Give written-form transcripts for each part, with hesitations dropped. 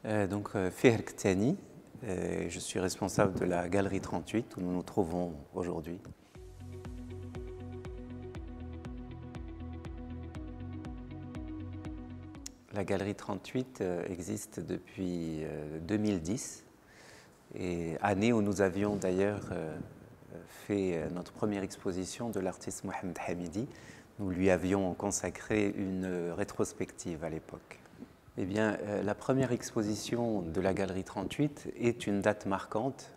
Fiher Ktani, je suis responsable de la Galerie 38 où nous nous trouvons aujourd'hui. La Galerie 38 existe depuis 2010, et année où nous avions d'ailleurs fait notre première exposition de l'artiste Mohamed Hamidi. Nous lui avions consacré une rétrospective à l'époque. Eh bien, la première exposition de la Galerie 38 est une date marquante,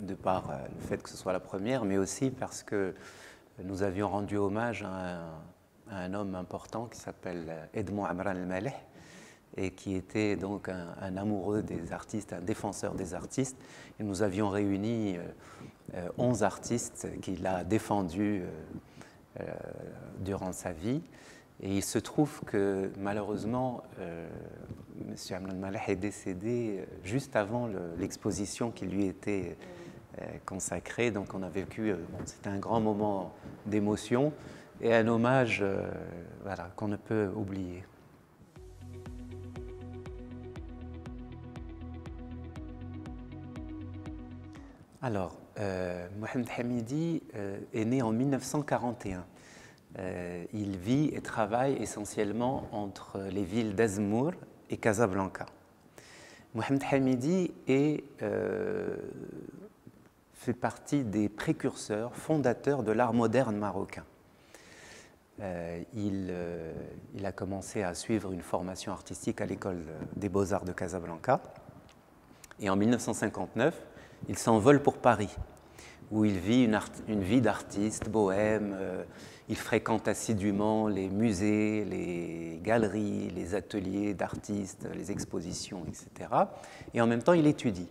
de par le fait que ce soit la première, mais aussi parce que nous avions rendu hommage à un homme important qui s'appelle Edmond Amran El-Maleh, et qui était donc un amoureux des artistes, un défenseur des artistes. Et nous avions réuni 11 artistes qu'il a défendus durant sa vie. Et il se trouve que malheureusement, M. Amran El-Maleh est décédé juste avant l'exposition qui lui était consacrée. Donc on a vécu, c'était un grand moment d'émotion et un hommage voilà, qu'on ne peut oublier. Alors, Mohamed Hamidi est né en 1941. Il vit et travaille essentiellement entre les villes d'Azmour et Casablanca. Mohamed Hamidi fait partie des précurseurs, fondateurs de l'art moderne marocain. Il a commencé à suivre une formation artistique à l'école des Beaux-Arts de Casablanca. Et en 1959, il s'envole pour Paris, où il vit une vie d'artiste bohème. Il fréquente assidûment les musées, les galeries, les ateliers d'artistes, les expositions, etc. Et en même temps, il étudie.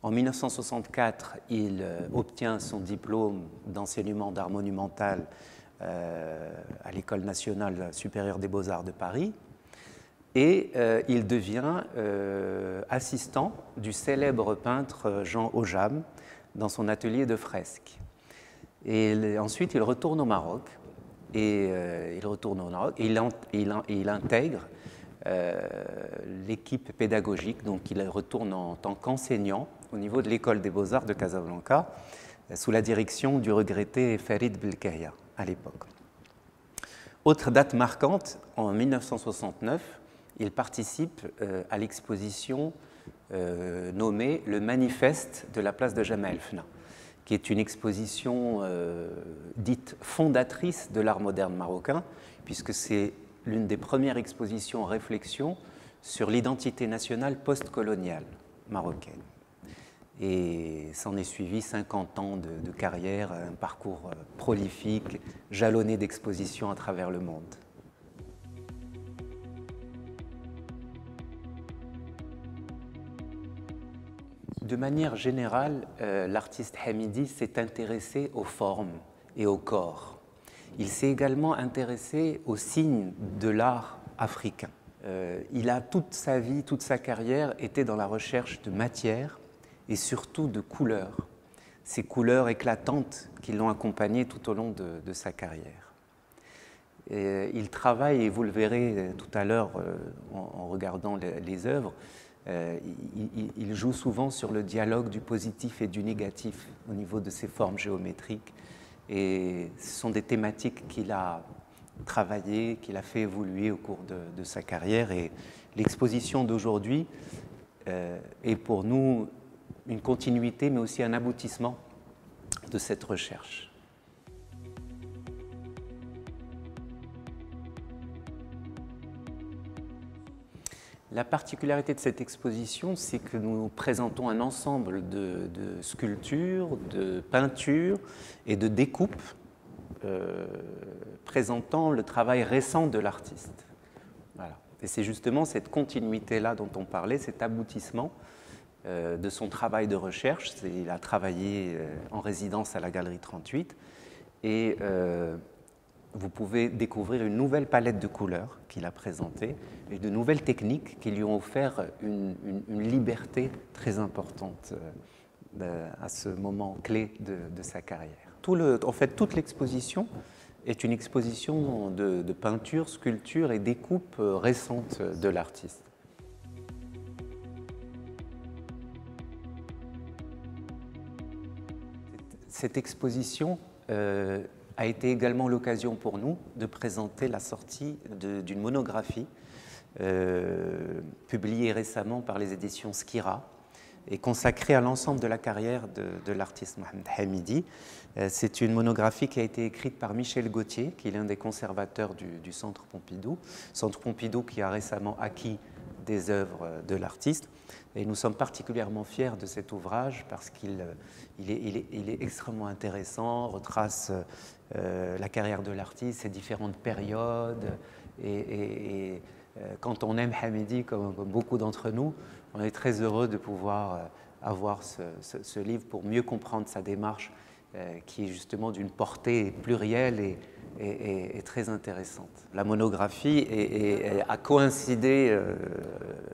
En 1964, il obtient son diplôme d'enseignement d'art monumental à l'École nationale supérieure des beaux-arts de Paris. Et il devient assistant du célèbre peintre Jean Aujam dans son atelier de fresques. Et ensuite, il retourne au Maroc. Et il intègre l'équipe pédagogique. Donc il retourne en tant qu'enseignant au niveau de l'école des beaux-arts de Casablanca, sous la direction du regretté Farid Belkahia à l'époque. Autre date marquante, en 1969, il participe à l'exposition nommée Le Manifeste de la place de Jemaa el-Fna, qui est une exposition dite fondatrice de l'art moderne marocain, puisque c'est l'une des premières expositions en réflexion sur l'identité nationale post-coloniale marocaine. Et s'en est suivi 50 ans de carrière, un parcours prolifique, jalonné d'expositions à travers le monde. De manière générale, l'artiste Hamidi s'est intéressé aux formes et au corps. Il s'est également intéressé aux signes de l'art africain. Il a toute sa vie, toute sa carrière été dans la recherche de matière et surtout de couleurs. Ces couleurs éclatantes qui l'ont accompagné tout au long de sa carrière. Et il travaille, et vous le verrez tout à l'heure en regardant les œuvres, il joue souvent sur le dialogue du positif et du négatif au niveau de ses formes géométriques. Et ce sont des thématiques qu'il a travaillées, qu'il a fait évoluer au cours de sa carrière. Et l'exposition d'aujourd'hui est pour nous une continuité, mais aussi un aboutissement de cette recherche. La particularité de cette exposition, c'est que nous présentons un ensemble de sculptures, de peintures et de découpes présentant le travail récent de l'artiste. Voilà. Et c'est justement cette continuité-là dont on parlait, cet aboutissement de son travail de recherche. Il a travaillé en résidence à la Galerie 38 et vous pouvez découvrir une nouvelle palette de couleurs qu'il a présentée et de nouvelles techniques qui lui ont offert une liberté très importante à ce moment clé de sa carrière. En fait, toute l'exposition est une exposition de peinture, sculpture et découpes récentes de l'artiste. Cette exposition a été également l'occasion pour nous de présenter la sortie d'une monographie publiée récemment par les éditions Skira et consacrée à l'ensemble de la carrière de l'artiste Mohamed Hamidi. C'est une monographie qui a été écrite par Michel Gauthier, qui est l'un des conservateurs du Centre Pompidou. Centre Pompidou qui a récemment acquis des œuvres de l'artiste. Et nous sommes particulièrement fiers de cet ouvrage parce qu'il est extrêmement intéressant, retrace la carrière de l'artiste, ses différentes périodes. Et quand on aime Hamidi, comme beaucoup d'entre nous, on est très heureux de pouvoir avoir ce livre pour mieux comprendre sa démarche qui est justement d'une portée plurielle et très intéressante. La monographie a coïncidé,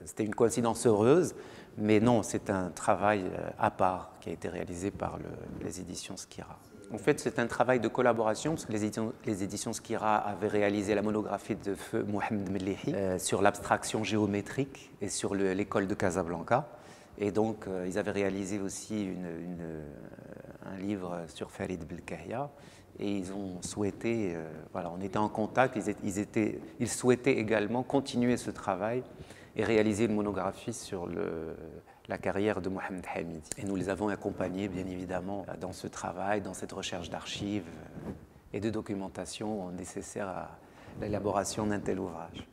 c'était une coïncidence heureuse, mais non, c'est un travail à part qui a été réalisé par les éditions Skira. En fait, c'est un travail de collaboration, parce que les éditions Skira avaient réalisé la monographie de feu Mohamed Mellihi sur l'abstraction géométrique et sur l'école de Casablanca. Et donc, ils avaient réalisé aussi un livre sur Farid Belkahia. Et ils ont souhaité, voilà, on était en contact, ils souhaitaient également continuer ce travail et réaliser une monographie sur la carrière de Mohamed Hamidi. Et nous les avons accompagnés, bien évidemment, dans ce travail, dans cette recherche d'archives et de documentation nécessaire à l'élaboration d'un tel ouvrage.